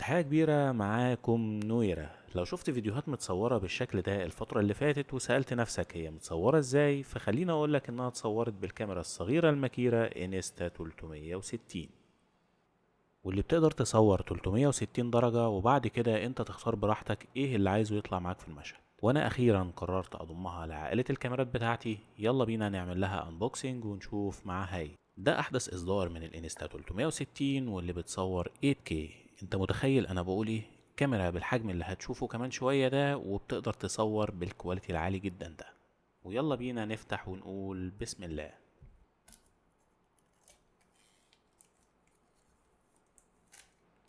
تحية كبيرة، معاكم نويرة. لو شفت فيديوهات متصورة بالشكل ده الفترة اللي فاتت وسألت نفسك هي متصورة ازاي، فخليني اقولك انها اتصورت بالكاميرا الصغيرة المكيرة انستا 360، واللي بتقدر تصور 360 درجة، وبعد كده انت تختار براحتك ايه اللي عايزه يطلع معاك في المشهد. وانا اخيرا قررت اضمها لعائلة الكاميرات بتاعتي. يلا بينا نعمل لها انبوكسنج ونشوف معاها ايه. ده احدث اصدار من الانستا 360 واللي بتصور 8K. انت متخيل انا بقول ايه؟ كاميرا بالحجم اللي هتشوفه كمان شوية ده، وبتقدر تصور بالكواليتي العالي جدا ده. ويلا بينا نفتح ونقول بسم الله.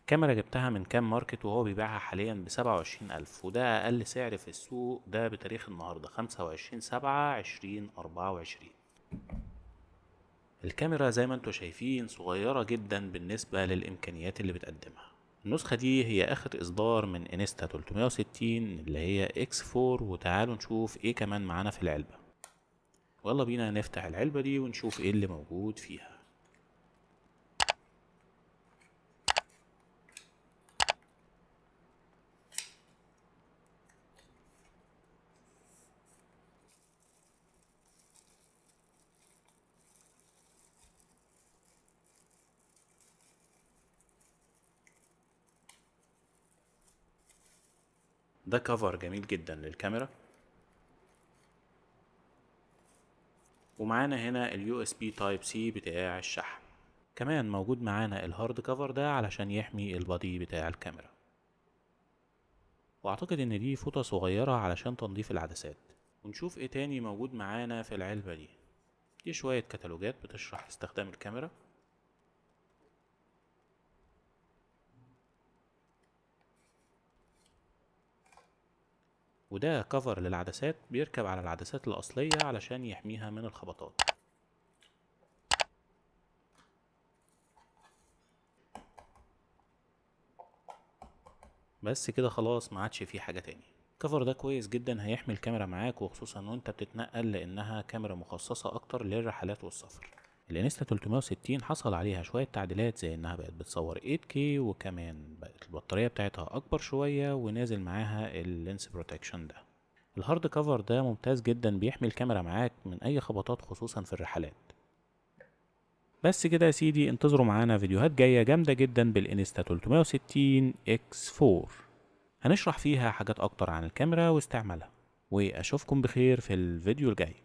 كاميرا جبتها من كام ماركت وهو بيبيعها حاليا ب27,000، وده أقل سعر في السوق ده بتاريخ النهاردة 25/7/2024. الكاميرا زي ما انتوا شايفين صغيرة جدا بالنسبة للإمكانيات اللي بتقدمها. النسخة دي هي آخر إصدار من انستا 360 اللي هي اكس 4. وتعالوا نشوف ايه كمان معانا في العلبة. ويلا بينا نفتح العلبة دي ونشوف ايه اللي موجود فيها. ده كفر جميل جدا للكاميرا، ومعانا هنا اليو اس بي تايب سي بتاع الشحن. كمان موجود معانا الهارد كفر ده علشان يحمي البادي بتاع الكاميرا. واعتقد ان دي فوطة صغيرة علشان تنظيف العدسات. ونشوف ايه تاني موجود معانا في العلبة دي. دي شوية كتالوجات بتشرح استخدام الكاميرا. وده كفر للعدسات بيركب على العدسات الأصلية علشان يحميها من الخبطات. بس كده خلاص، ما عادش فيه حاجة تاني. الكفر ده كويس جدا، هيحمي الكاميرا معاك وخصوصا وانت بتتنقل، لانها كاميرا مخصصة اكتر للرحلات والسفر. الانستا 360 حصل عليها شوية تعديلات، زي انها بقت بتصور 8K، وكمان بقت البطارية بتاعتها اكبر شوية، ونازل معاها اللينس بروتكشن ده. الهارد كفر ده ممتاز جدا، بيحمي الكاميرا معاك من اي خبطات خصوصا في الرحلات. بس كده يا سيدي، انتظروا معانا فيديوهات جاية جامدة جدا بالانستا 360 اكس 4، هنشرح فيها حاجات اكتر عن الكاميرا واستعمالها. واشوفكم بخير في الفيديو الجاي.